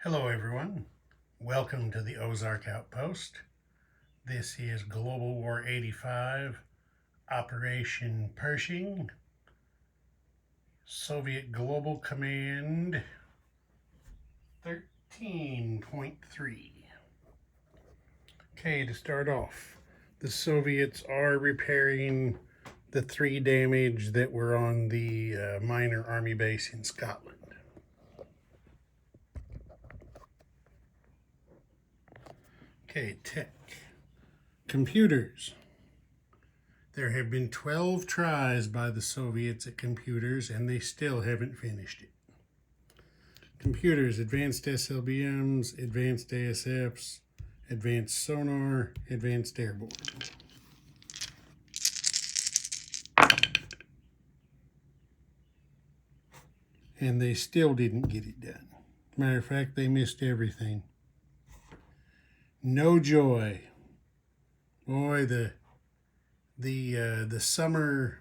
Hello everyone, welcome to the Ozark Outpost. This is Global War 85, Operation Pershing, Soviet Global Command 13.3. Okay, to start off, the Soviets are repairing the three damage that were on the minor army base in Scotland. Okay, tech. Computers. There have been 12 tries by the Soviets at computers, and they still haven't finished it. Computers, advanced SLBMs, advanced ASFs, advanced sonar, advanced airborne. And they still didn't get it done. Matter of fact, they missed everything. No joy. Boy, the summer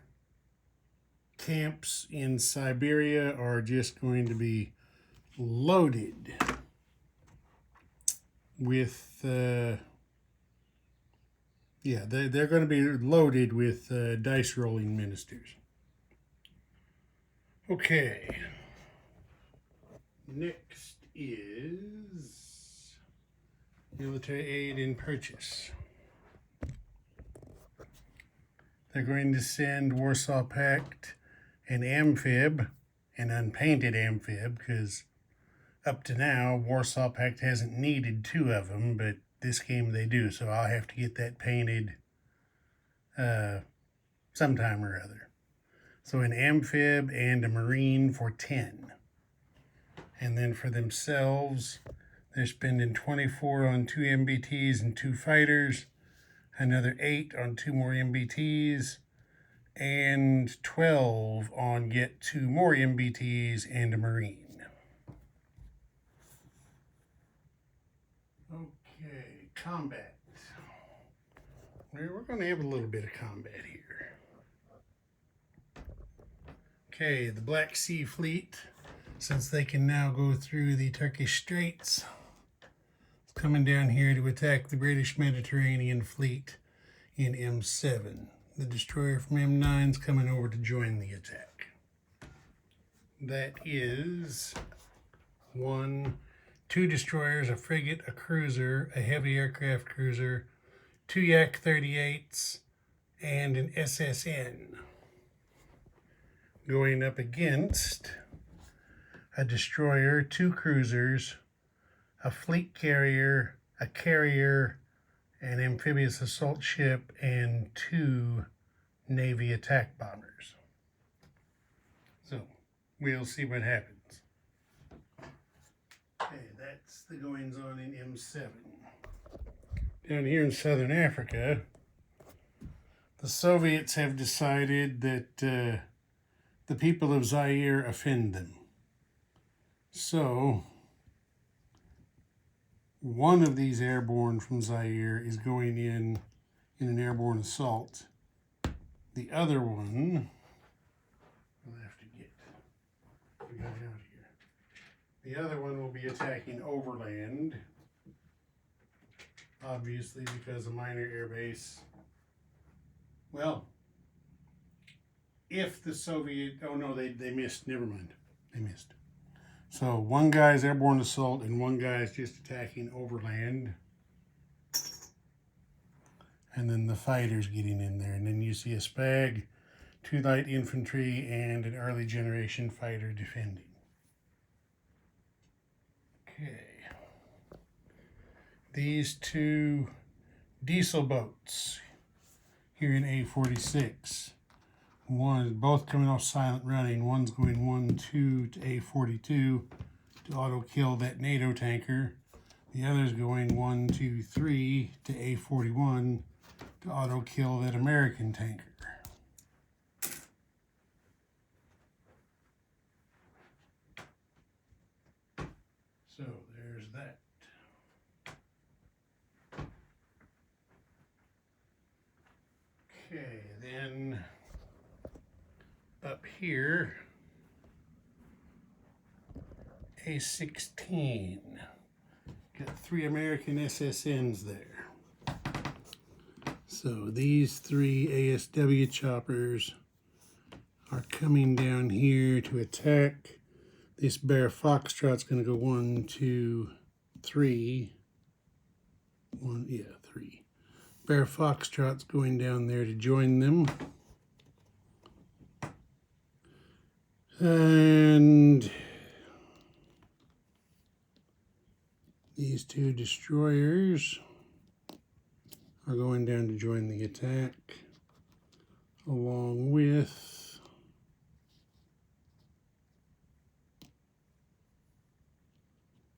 camps in Siberia are just going to be loaded with they're going to be loaded with dice rolling ministers. Okay, next is military aid and purchase. They're going to send Warsaw Pact an amphib, an unpainted amphib, because up to now, Warsaw Pact hasn't needed two of them, but this game they do, so I'll have to get that painted sometime or other. So an amphib and a marine for 10. And then for themselves, they're spending 24 on 2 MBTs and 2 fighters, another 8 on 2 more MBTs, and 12 on get 2 more MBTs and a marine. Okay, combat. We're going to have a little bit of combat here. Okay, the Black Sea Fleet, since they can now go through the Turkish Straits, is coming down here to attack the British Mediterranean Fleet in M7. The destroyer from M9 is coming over to join the attack. That is 2 destroyers, a frigate, a cruiser, a heavy aircraft cruiser, 2 Yak 38s, and an SSN. Going up against a destroyer, 2 cruisers, a fleet carrier, a carrier, an amphibious assault ship, and 2 Navy attack bombers. So we'll see what happens. Okay, that's the goings on in M7. Down here in southern Africa, the Soviets have decided that the people of Zaire offend them. So one of these airborne from Zaire is going in an airborne assault. The other one, I'll have to get the guy out here. The other one will be attacking overland, obviously because a minor air base. Well, if the Soviet, oh no, they missed, never mind, they missed. So one guy's airborne assault and one guy's just attacking overland. And then the fighters getting in there. And then you see a SPAG, 2 light infantry, and an early generation fighter defending. Okay. These 2 diesel boats here in A46. Both coming off silent running. One's going 1-2 to A42 to auto kill that NATO tanker. The other's going 1-2-3 to A41 to auto kill that American tanker. So there's that. Okay, then up here, A-16. Got 3 American SSNs there. So these 3 ASW choppers are coming down here to attack. This Bear Foxtrot's going to go 1, 2, 3. 3. Bear Foxtrot's going down there to join them. And these 2 destroyers are going down to join the attack, along with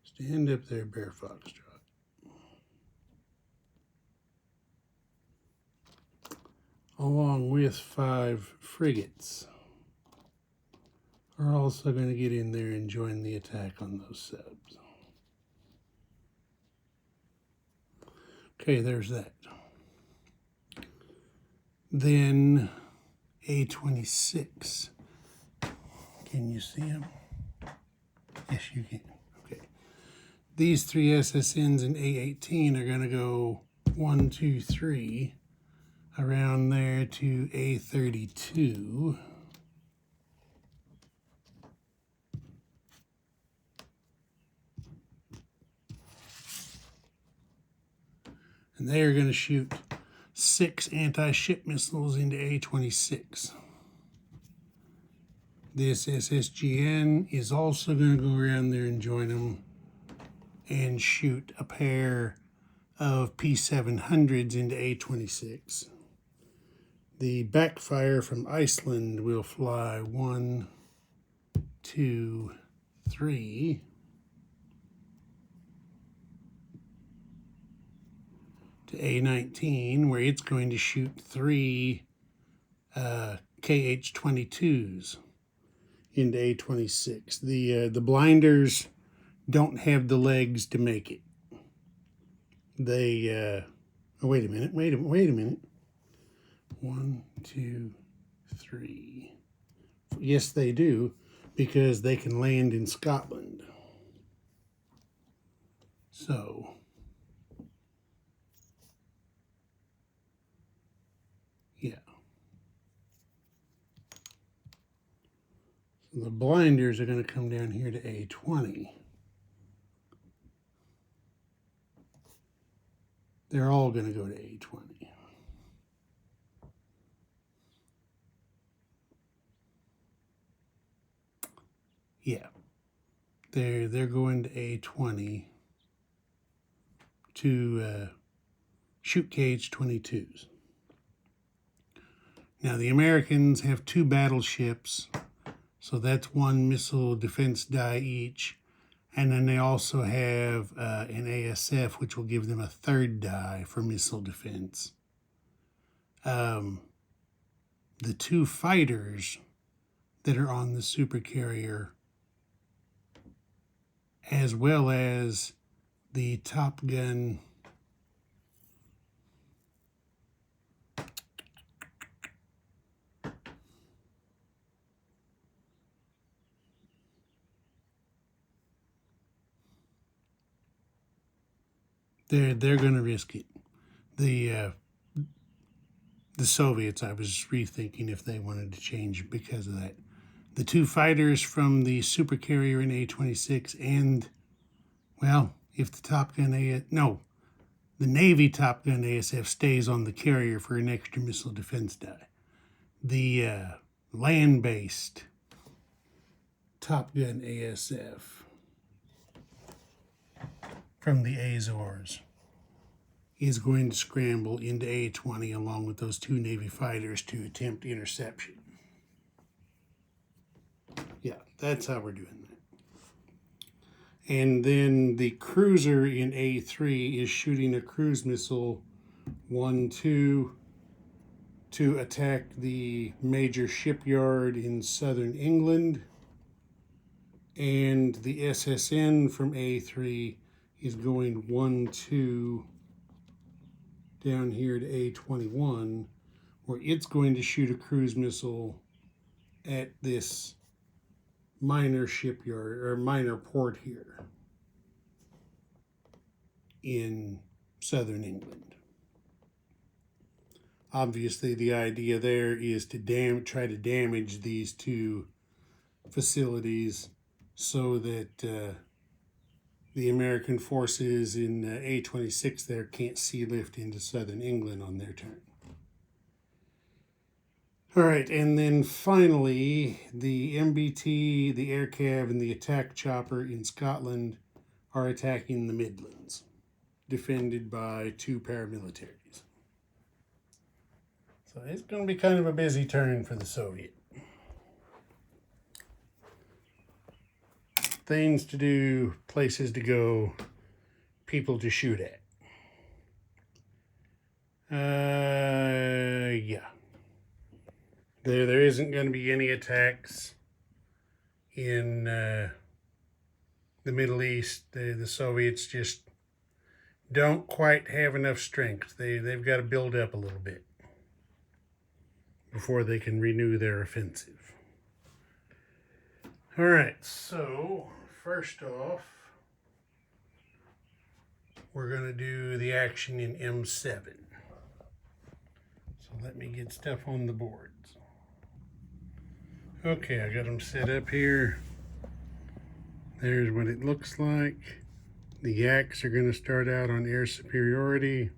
stand up there, Bear Foxtrot. Along with 5 frigates are also going to get in there and join the attack on those subs. Okay, there's that. Then A-26. Can you see them? Yes, you can. Okay. These 3 SSNs and A-18 are going to go 1, 2, 3 around there to A-32. And they are going to shoot 6 anti-ship missiles into A-26. This SSGN is also going to go around there and join them and shoot a pair of P-700s into A-26. The backfire from Iceland will fly 1, 2, 3. To A-19, where it's going to shoot 3 KH-22s into A-26. The blinders don't have the legs to make it. They, oh, wait a minute. 1, 2, 3. Yes, they do, because they can land in Scotland. So, yeah. So the blinders are going to come down here to A-20. They're all going to go to A-20. Yeah. They're going to A-20 to shoot KH-22s. Now, the Americans have 2 battleships, so that's 1 missile defense die each. And then they also have an ASF, which will give them a 3rd die for missile defense. The 2 fighters that are on the supercarrier, as well as the Top Gun they're going to risk it. The Soviets, I was rethinking if they wanted to change because of that. The 2 fighters from the supercarrier in A-26 and, well, if the Top Gun the Navy Top Gun ASF stays on the carrier for an extra missile defense die. The land-based Top Gun ASF from the Azores is going to scramble into A-20 along with those 2 Navy fighters to attempt interception. Yeah, that's how we're doing that. And then the cruiser in A-3 is shooting a cruise missile 1, 2 to attack the major shipyard in southern England. And the SSN from A-3 is going 1, 2 down here to A-21, where it's going to shoot a cruise missile at this minor shipyard or minor port here in southern England. Obviously, the idea there is to try to damage these two facilities so that the American forces in A-26 there can't sea lift into southern England on their turn. All right, and then finally, the MBT, the air cav, and the attack chopper in Scotland are attacking the Midlands, defended by two paramilitaries. So it's going to be kind of a busy turn for the Soviet. Things to do, places to go, people to shoot at. Yeah. There isn't going to be any attacks in the Middle East. The Soviets just don't quite have enough strength. They've got to build up a little bit before they can renew their offensive. All right, so first off, we're going to do the action in M7. So let me get stuff on the boards. Okay, I got them set up here. There's what it looks like. The Yaks are going to start out on air superiority.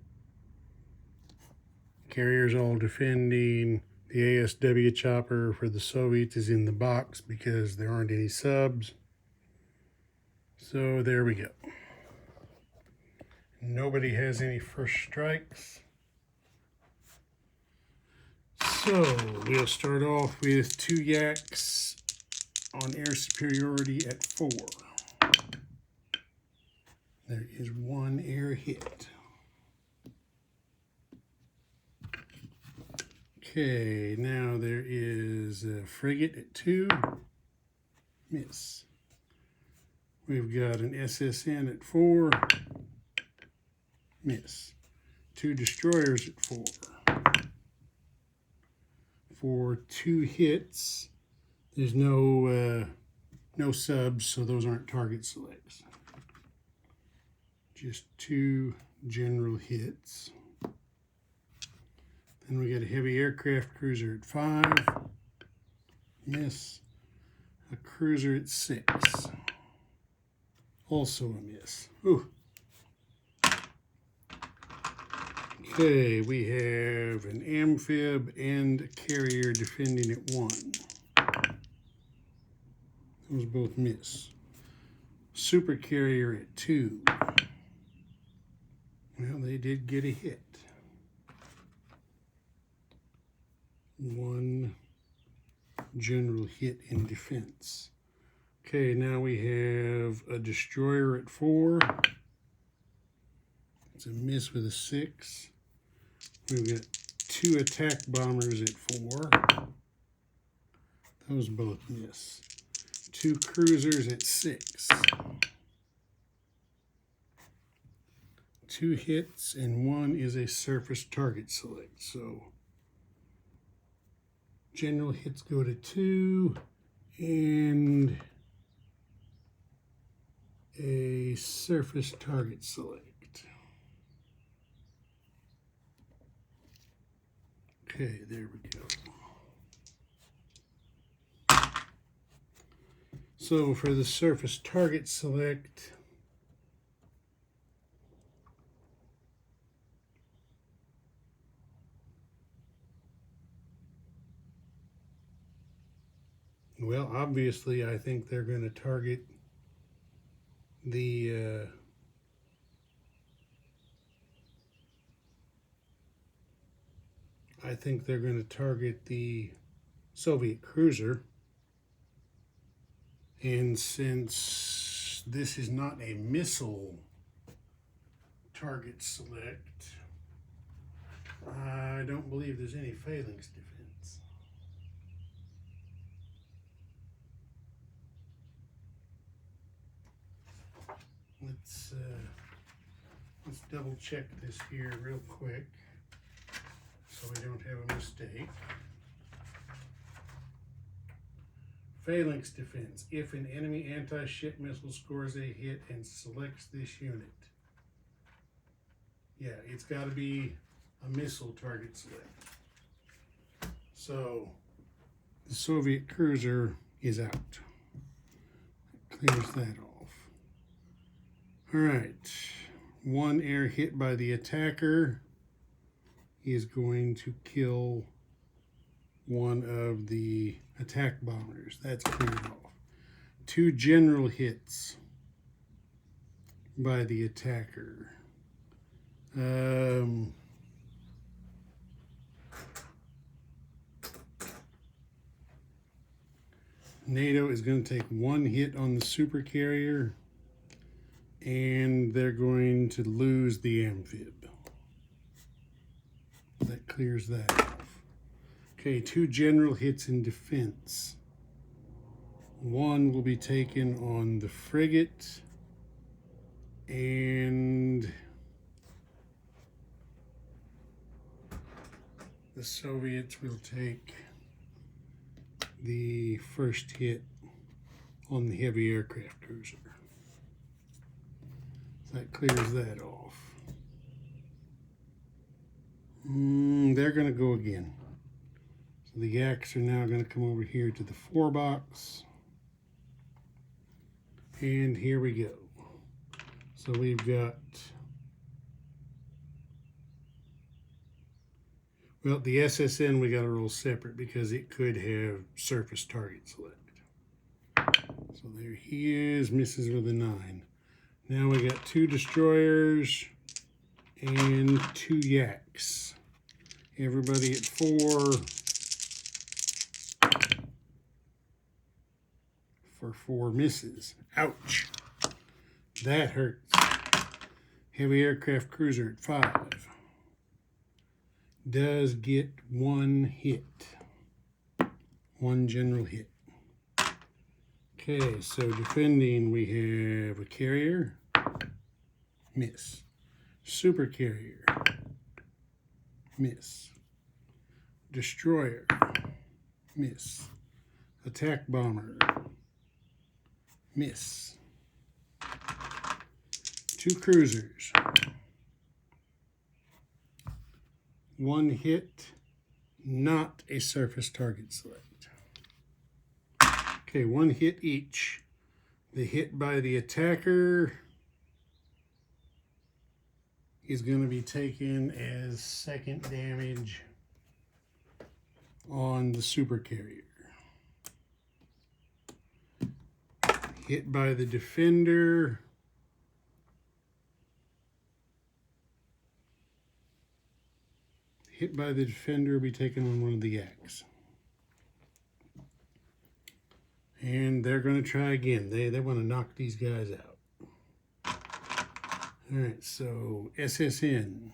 Carriers all defending. The ASW chopper for the Soviets is in the box because there aren't any subs. So there we go. Nobody has any first strikes. So we'll start off with two Yaks on air superiority at 4. There is one air hit. Okay, now there is a frigate at 2. Miss. We've got an SSN at 4. Miss. 2 destroyers at 4. For 2 hits, there's no subs, so those aren't target selects. Just 2 general hits. Then we got a heavy aircraft cruiser at 5. Miss. A cruiser at 6. Also a miss. Ooh. Okay, we have an amphib and a carrier defending at 1. Those both miss. Super carrier at 2. Well, they did get a hit. 1 general hit in defense. Okay, now we have a destroyer at 4. It's a miss with a 6. We've got 2 attack bombers at 4. Those both miss. 2 cruisers at 6. 2 hits and 1 is a surface target select. So general hits go to 2 and a surface target select. Okay, there we go. So for the surface target select, well, obviously I think they're going to target the Soviet cruiser. And since this is not a missile target select, I don't believe there's any phalanx defense. Let's double check this here real quick so we don't have a mistake. Phalanx defense. If an enemy anti-ship missile scores a hit and selects this unit. Yeah, it's got to be a missile target select. So the Soviet cruiser is out. Clears that off. All right. One air hit by the attacker is going to kill one of the attack bombers. That's cleared off. 2 general hits by the attacker. NATO is going to take 1 hit on the supercarrier, and they're going to lose the amphib. That clears that off. Okay, 2 general hits in defense. 1 will be taken on the frigate, and the Soviets will take the first hit on the heavy aircraft cruiser. So that clears that off. They're going to go again. So the Yaks are now going to come over here to the 4 box. And here we go. So we've got, well, the SSN we got to roll separate because it could have surface target select. So there he is, misses with a 9. Now we got 2 destroyers and 2 Yaks. Everybody at 4 for 4 misses. Ouch. That hurts. Heavy aircraft cruiser at 5 does get 1 hit. 1 general hit. Okay, so defending we have a carrier, miss. Super carrier, miss. Destroyer, miss. Attack bomber, miss. 2 cruisers. 1 hit, not a surface target select. Okay, 1 hit each. The hit by the attacker is going to be taken as second damage on the supercarrier. Hit by the defender will be taken on one of the Yaks. And they're going to try again. They want to knock these guys out. All right, so SSN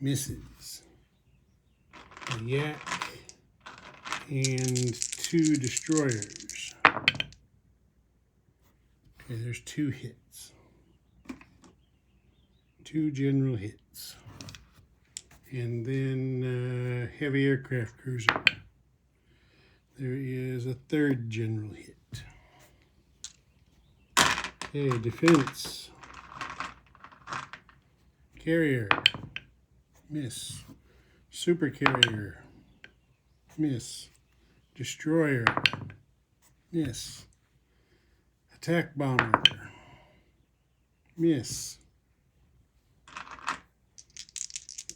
misses. A Yak and 2 destroyers. Okay, there's 2 hits. 2 general hits. And then heavy aircraft cruiser. There is a 3rd general hit. Okay, defense. Carrier, miss. Supercarrier, miss. Destroyer, miss. Attack bomber, miss.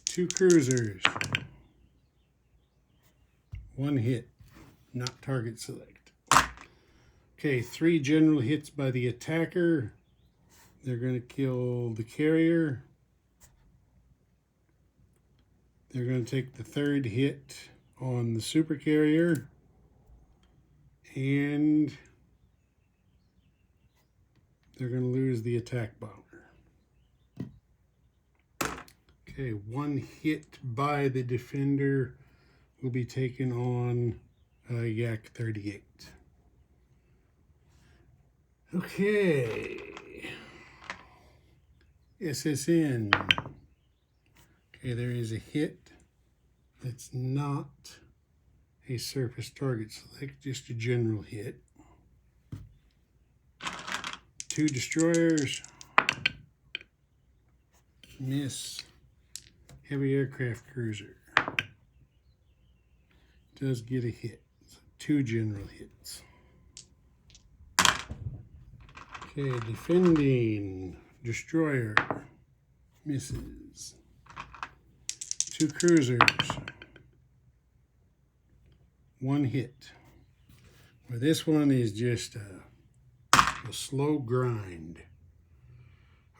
2 cruisers, 1 hit, not target select. Okay, 3 general hits by the attacker. They're going to kill the carrier. They're going to take the 3rd hit on the supercarrier. And they're going to lose the attack bomber. Okay, 1 hit by the defender will be taken on Yak 38. Okay, SSN. Okay, there is a hit that's not a surface target select, just a general hit. 2 destroyers, miss. Heavy aircraft cruiser does get a hit. So 2 general hits. Okay, defending destroyer misses. 2 cruisers, 1 hit. Well, this one is just a slow grind.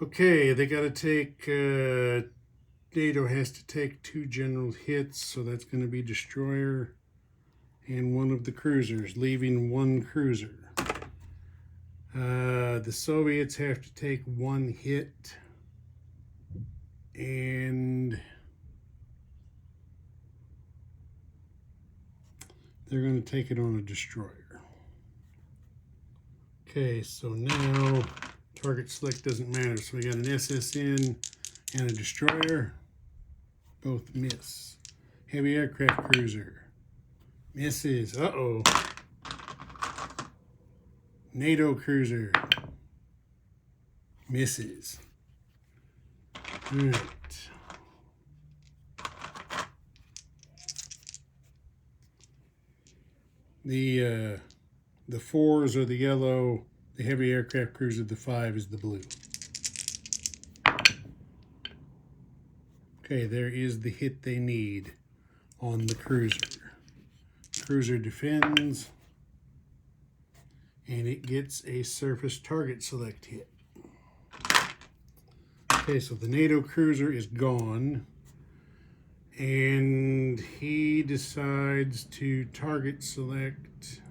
Okay, they got to take, NATO has to take 2 general hits, so that's going to be destroyer and 1 of the cruisers, leaving 1 cruiser. The Soviets have to take 1 hit, and they're going to take it on a destroyer. Okay, so now target select doesn't matter. So we got an SSN and a destroyer. Both miss. Heavy aircraft cruiser misses. Uh-oh. NATO cruiser misses. All right. The 4s are the yellow, the heavy aircraft cruiser, the 5 is the blue. Okay, there is the hit they need on the cruiser. Cruiser defends, and it gets a surface target select hit. Okay, so the NATO cruiser is gone, and he decides to target select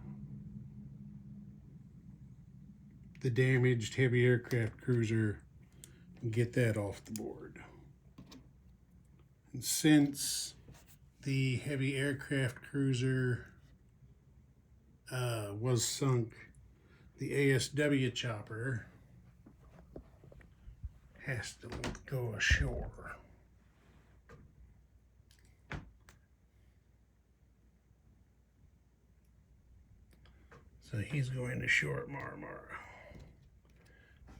the damaged heavy aircraft cruiser and get that off the board. And since the heavy aircraft cruiser was sunk, the ASW chopper has to go ashore. So he's going ashore at Marmara.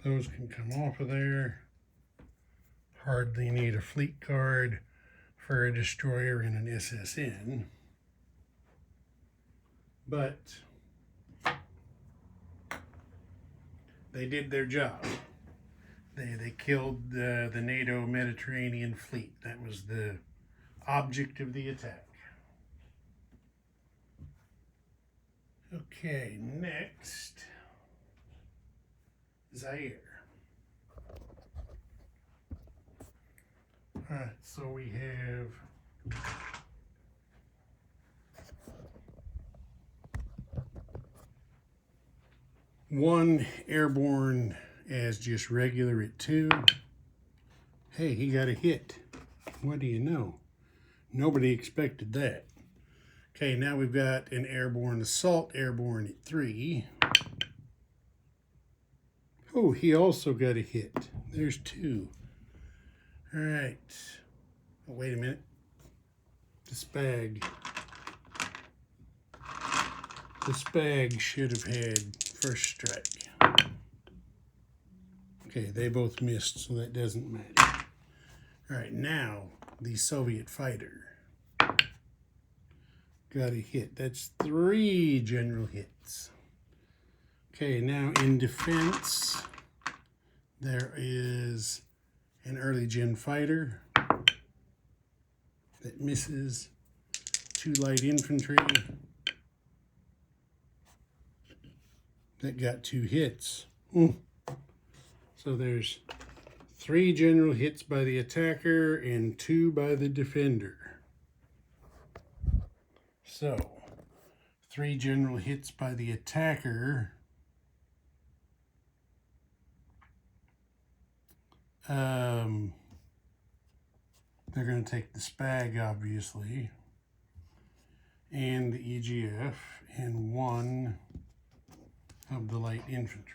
Those can come off of there. Hardly need a fleet card for a destroyer and an SSN. But they did their job. They killed the NATO Mediterranean fleet. That was the object of the attack. Okay, next, Zaire. All right, so we have one airborne as just regular at 2. Hey, he got a hit. What do you know? Nobody expected that. Okay, now we've got an airborne assault airborne at 3. Oh, he also got a hit. There's 2. All right. Oh, wait a minute. The Spag. The Spag should have had first strike. Okay, they both missed, so that doesn't matter. All right, now the Soviet fighter got a hit. That's 3 general hits. Okay, now in defense, there is an early gen fighter that misses. 2 light infantry that got 2 hits. So there's 3 general hits by the attacker and 2 by the defender. So 3 general hits by the attacker. They're going to take the Spag, obviously, and the EGF, and 1 of the light infantry.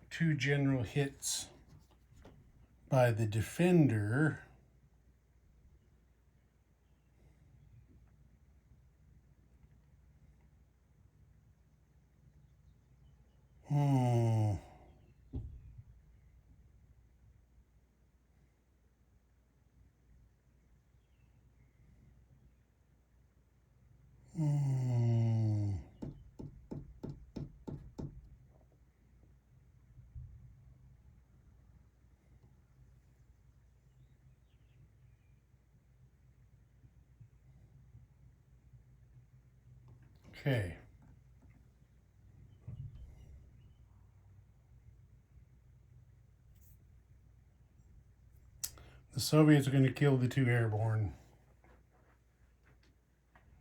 2 general hits by the defender. Hmm. Hmm. Okay. The Soviets are going to kill the 2 airborne.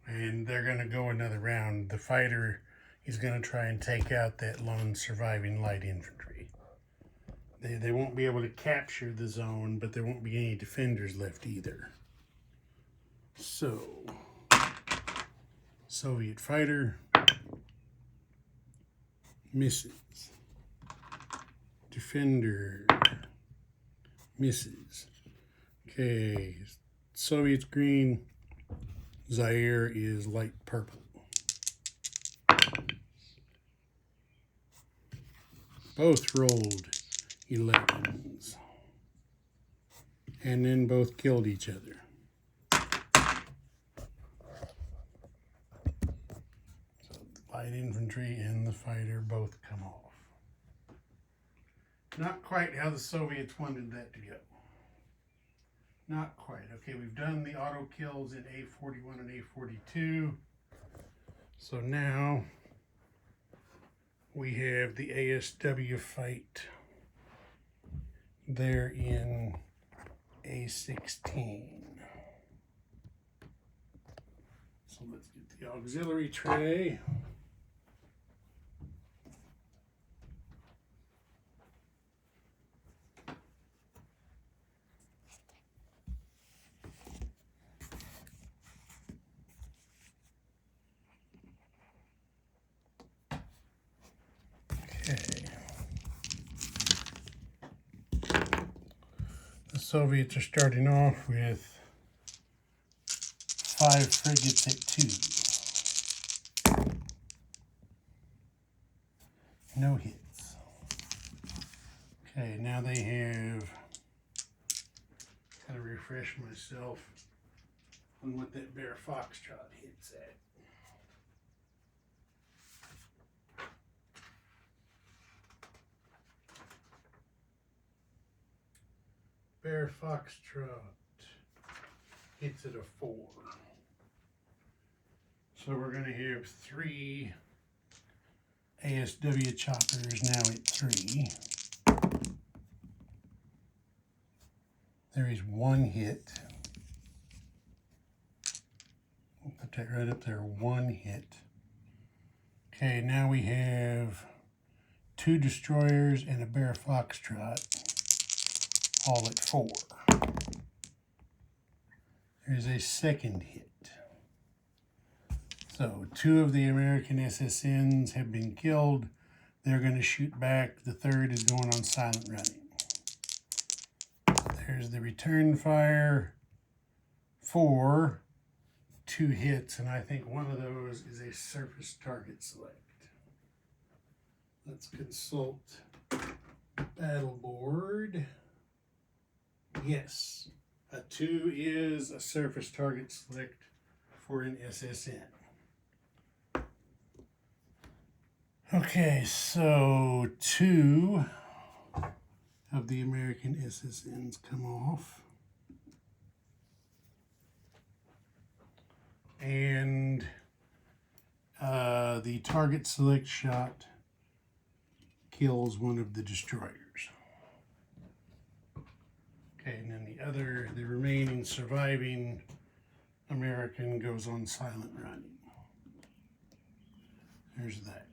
And they're going to go another round. The fighter is going to try and take out that lone surviving light infantry. They won't be able to capture the zone, but there won't be any defenders left either. So, Soviet fighter misses. Defender misses. Okay, Soviets green, Zaire is light purple. Both rolled 11s. And then both killed each other. So the light infantry and the fighter both come off. Not quite how the Soviets wanted that to go. Not quite. Okay, we've done the auto kills in A41 and A42. So now we have the ASW fight there in A16. So let's get the auxiliary tray. Okay. The Soviets are starting off with 5 frigates at 2. No hits. Okay, now they have, gotta refresh myself on what that Bear Foxtrot hits at. Bear Foxtrot hits at a 4. So we're going to have 3 ASW choppers now at 3. There is 1 hit. We'll put that right up there, 1 hit. Okay, now we have 2 destroyers and a Bear Foxtrot, all at 4. There's a 2nd hit. So 2 of the American SSNs have been killed. They're going to shoot back. The 3rd is going on silent running. There's the return fire for 2 hits, and I think one of those is a surface target select. Let's consult battle board. Yes, a 2 is a surface target select for an SSN. Okay, so 2 of the American SSNs come off. And the target select shot kills one of the destroyers. Okay, and then the remaining surviving American goes on silent running. There's that.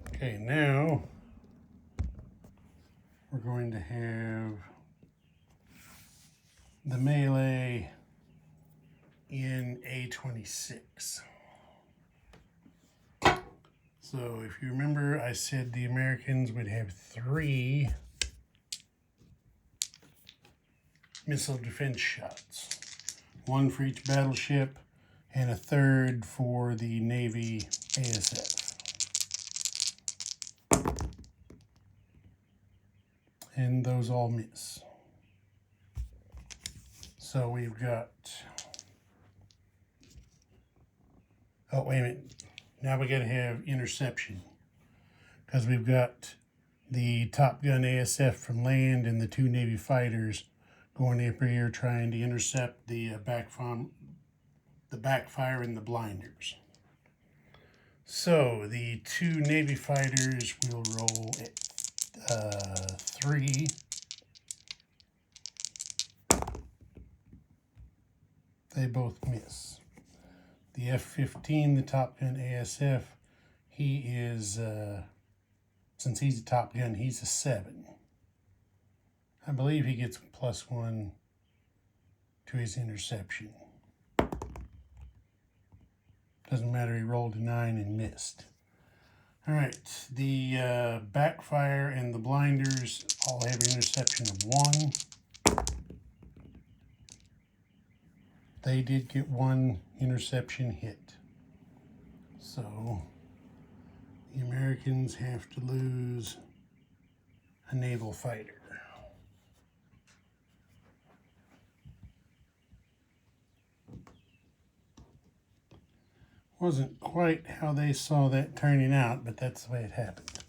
Okay, now we're going to have the melee in A26. So if you remember, I said the Americans would have 3 missile defense shots. 1 for each battleship and a 3rd for the Navy ASF. and those all miss. So we've got, oh wait a minute, now we got to have interception, because we've got the Top Gun ASF from land and the 2 Navy fighters going up here trying to intercept the backfire and the blinders. So the 2 Navy fighters will roll at 3. They both miss. The F-15, the Top Gun ASF, he is, since he's a Top Gun, he's a 7. I believe he gets +1 to his interception. Doesn't matter, he rolled a 9 and missed. All right, the backfire and the blinders all have an interception of 1. They did get 1 interception hit. So the Americans have to lose a naval fighter. Wasn't quite how they saw that turning out, but that's the way it happened.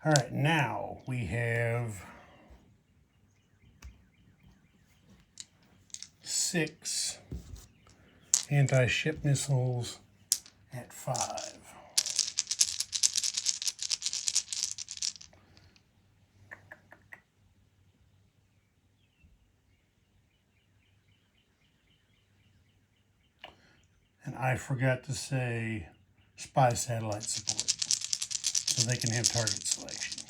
All right, now we have 6 anti-ship missiles at 5. And I forgot to say spy satellite support, so they can have target selection.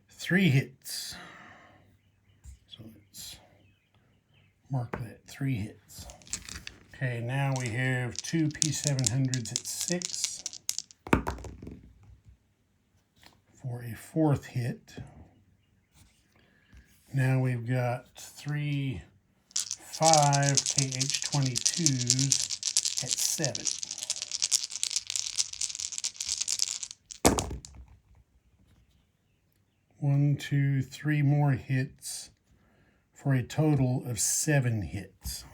Three hits. So let's mark that, 3 hits. Okay, now we have 2 P700s at 6 for a 4th hit. Now we've got 3 5 KH-22s at 7. One, 2, 3 more hits for a total of 7 hits.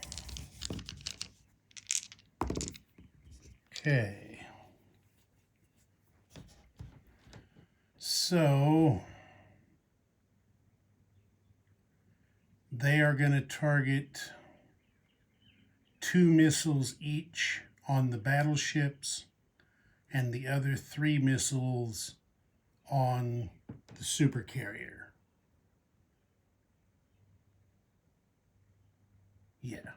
Okay. So they are going to target 2 missiles each on the battleships and the other 3 missiles on the supercarrier. Yeah.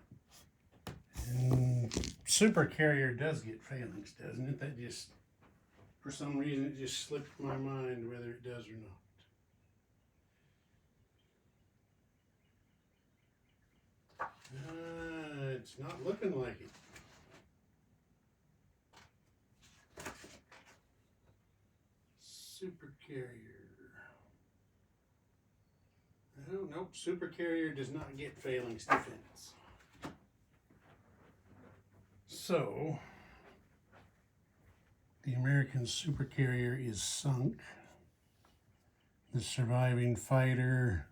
And supercarrier does get phalanx, doesn't it? That just, for some reason, it just slipped my mind whether it does or not. It's not looking like it. Supercarrier. Oh, nope, supercarrier does not get phalanx defense. So, the American supercarrier is sunk. The surviving fighter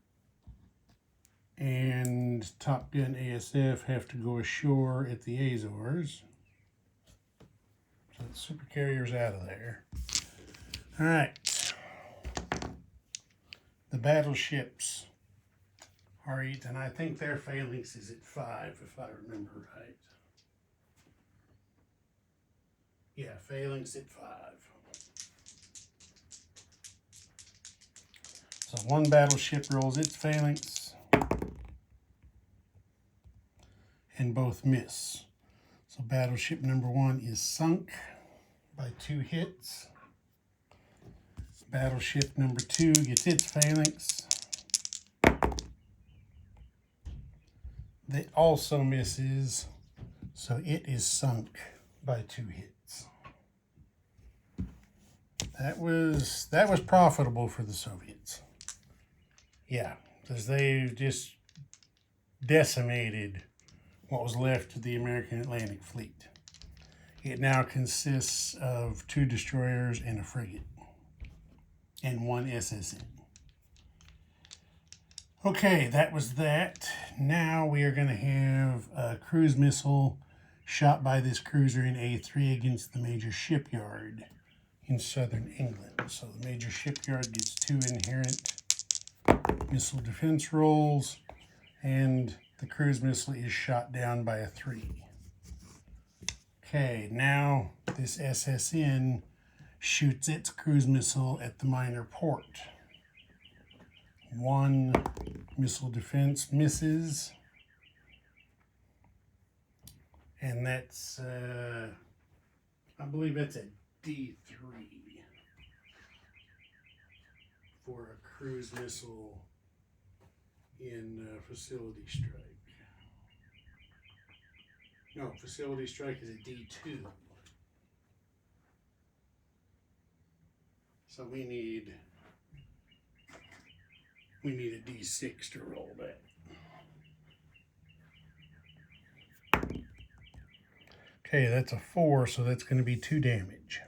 and Top Gun ASF have to go ashore at the Azores. So the supercarrier's out of there. All right. The battleships are 8, and I think their phalanx is at 5, if I remember right. Yeah, phalanx at 5. So one battleship rolls its phalanx, and both miss. So battleship number 1 is sunk by 2 hits. Battleship number 2 gets its phalanx. That also misses, so it is sunk by 2 hits. That was profitable for the Soviets. Yeah, because they just decimated what was left of the American Atlantic Fleet. It now consists of 2 destroyers and a frigate, and 1 SSN. Okay, that was that. Now we are going to have a cruise missile shot by this cruiser in A3 against the major shipyard in southern England. So the major shipyard gets 2 inherent missile defense rolls, and the cruise missile is shot down by a 3. Okay, now this SSN shoots its cruise missile at the minor port. 1 missile defense misses, and that's, I believe that's a D3 for a cruise missile in facility strike. No, facility strike is a D2. So we need a D6 to roll that. Okay, that's a 4, so that's going to be 2 damage.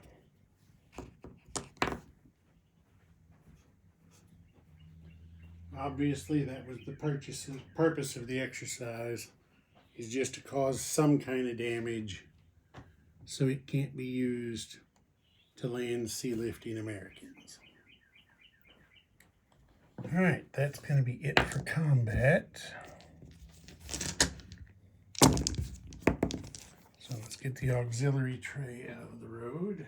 Obviously, that was the purpose of the exercise, is just to cause some kind of damage so it can't be used to land sea lifting Americans. All right, that's going to be it for combat. So let's get the auxiliary tray out of the road.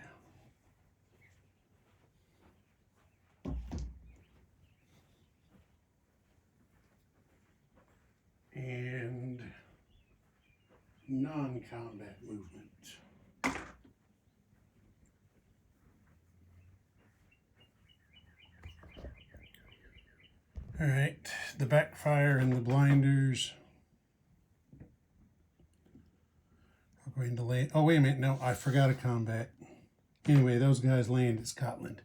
And non-combat movement. All right, the backfire and the blinders. We're going to land. Oh, wait a minute. No, I forgot a combat. Anyway, those guys land at Scotland.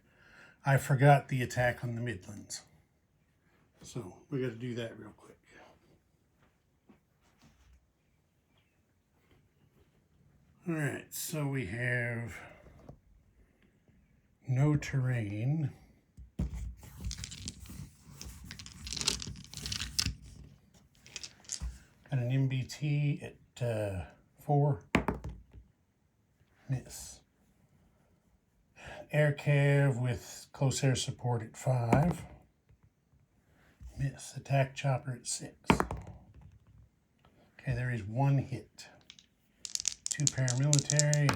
I forgot the attack on the Midlands. So we got to do that real quick. All right, so we have no terrain. Got an MBT at 4. Miss. Air Cav with close air support at 5. Miss. Attack chopper at 6. Okay, there is 1 hit. 2 paramilitary.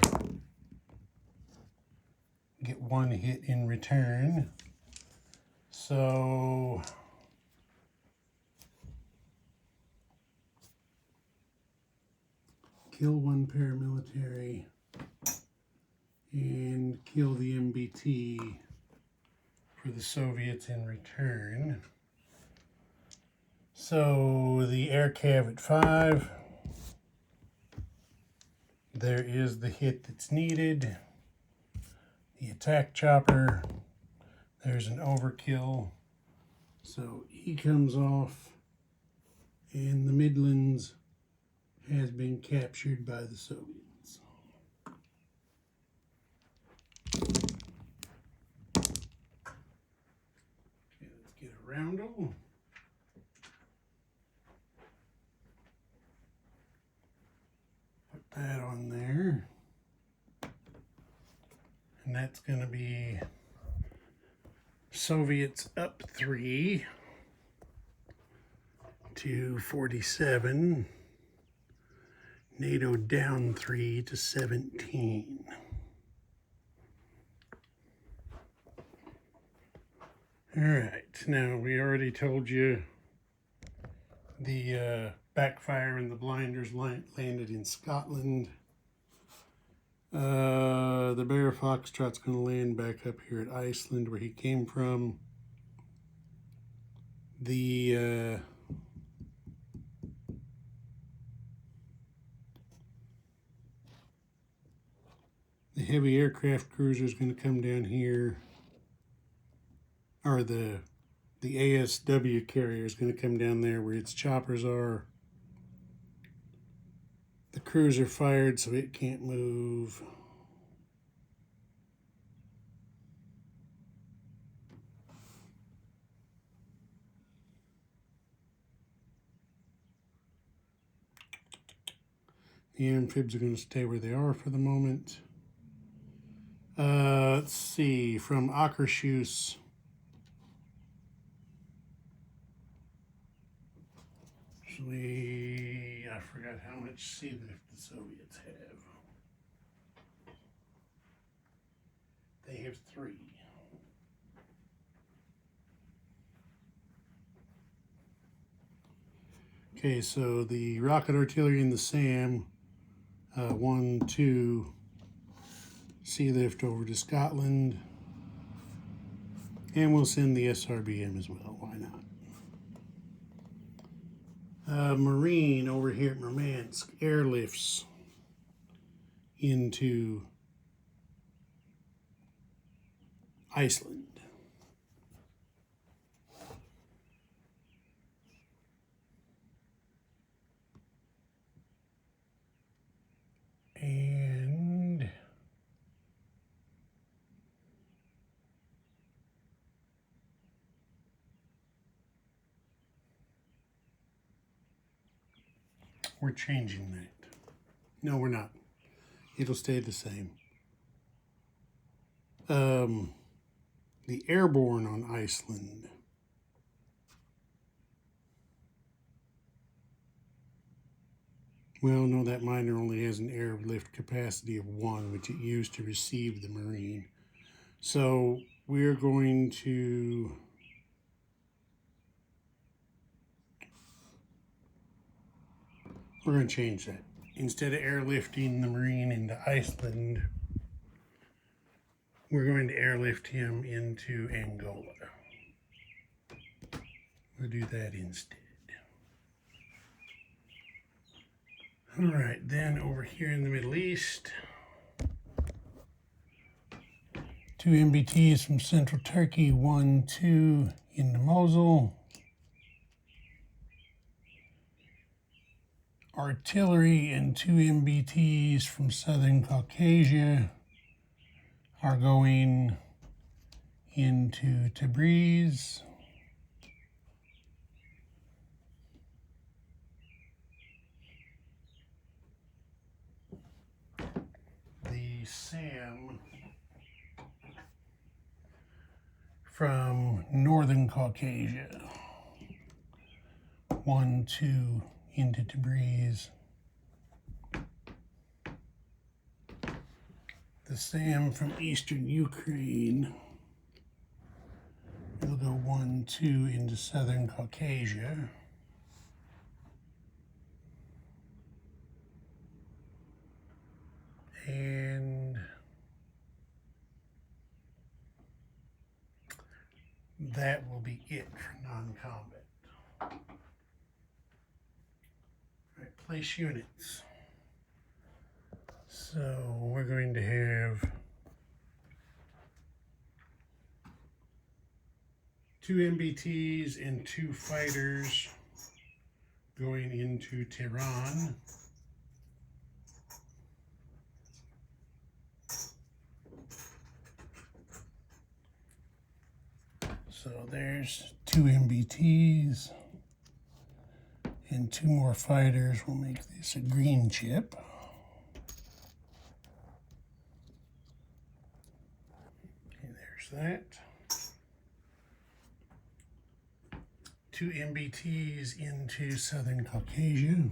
Get 1 hit in return. So kill 1 paramilitary and kill the MBT for the Soviets in return. So the air cav at 5. There is the hit that's needed. The attack chopper. There's an overkill. So he comes off, and the Midlands has been captured by the Soviets. Okay, let's get a roundel. Put that on there. And that's going to be Soviets up 3 to 47. NATO down 3 to 17. All right, now we already told you the backfire and the blinders landed in Scotland. The Bear Foxtrot's going to land back up here at Iceland where he came from. The heavy aircraft cruiser is going to come down here, or the ASW carrier is going to come down there where its choppers are. The cruiser fired, so it can't move. The amphibs are going to stay where they are for the moment. Let's see, from Akershus. Actually, I forgot how much sea lift the Soviets have. They have 3. Okay, so the rocket artillery and the SAM, 1, 2, sea lift over to Scotland. And we'll send the SRBM as well, why not? Marine over here at Murmansk airlifts into Iceland. And we're changing that. No, we're not. It'll stay the same. The airborne on Iceland. Well, no, that miner only has an airlift capacity of 1, which it used to receive the Marine. So we're going to change that. Instead of airlifting the Marine into Iceland, we're going to airlift him into Angola. We'll do that instead. All right, then over here in the Middle East, 2 MBTs from Central Turkey, 1, 2 into Mosul. Artillery and 2 MBTs from Southern Caucasia are going into Tabriz. The SAM from Northern Caucasia, 1, 2 into Tabriz. The SAM from Eastern Ukraine will go 1, 2 into Southern Caucasia. And that will be it for non-combat. All right, place units. So we're going to have 2 MBTs and 2 fighters going into Tehran. So there's 2 MBTs and 2 more fighters. We'll make this a green chip. Okay, there's that. 2 MBTs into Southern Caucasia.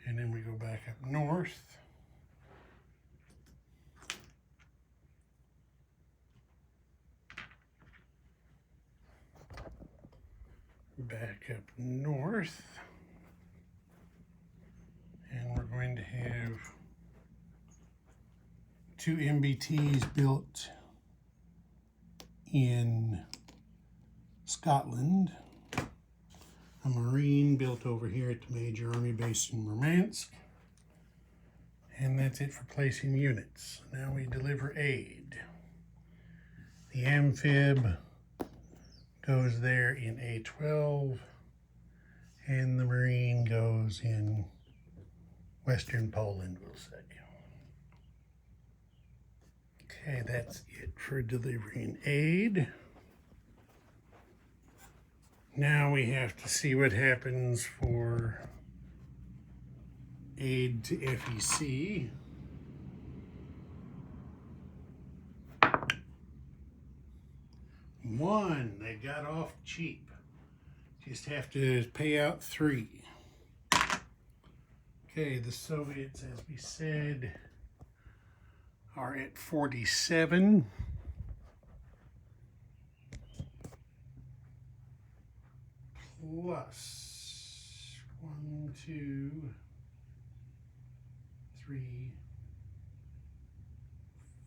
And then we go back up north. Back up north. And we're going to have 2 MBTs built in Scotland. A Marine built over here at the Major Army Base in Murmansk. And that's it for placing units. Now we deliver aid. The amphib goes there in A12, and the marine goes in Western Poland, we'll say. Okay, that's it for delivering aid. Now we have to see what happens for aid to FEC. One, they got off cheap. Just have to pay out 3. Okay, the Soviets, as we said, are at 47. Plus 1, 2, 3,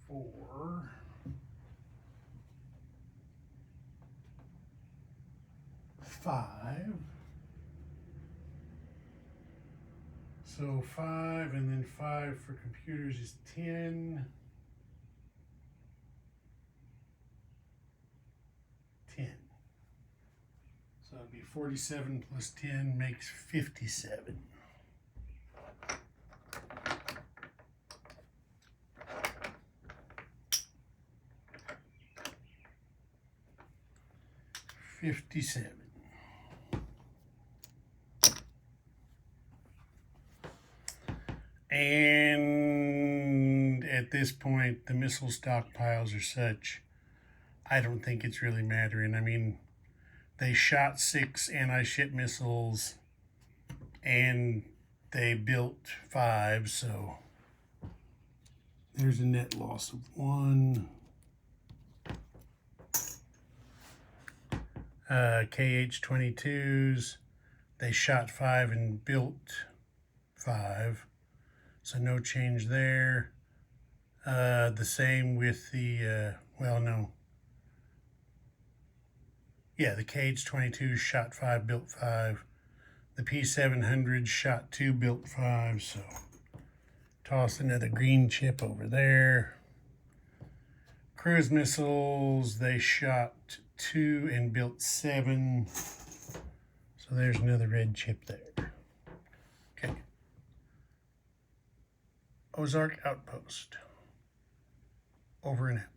4. 5. So 5 and then 5 for computers is 10. 10. So it'd be 47 plus 10 makes 57. And at this point, the missile stockpiles are such, I don't think it's really mattering. I mean, they shot 6 anti-ship missiles and they built 5, so there's a net loss of 1. KH-22s, they shot 5 and built 5, so no change there. The same with the, well, no. Yeah, the KH-22 shot 5, built 5. The P-700 shot 2, built 5, so toss another green chip over there. Cruise missiles, they shot 2 and built 7. So there's another red chip there. Okay. Ozark Outpost. Over and out.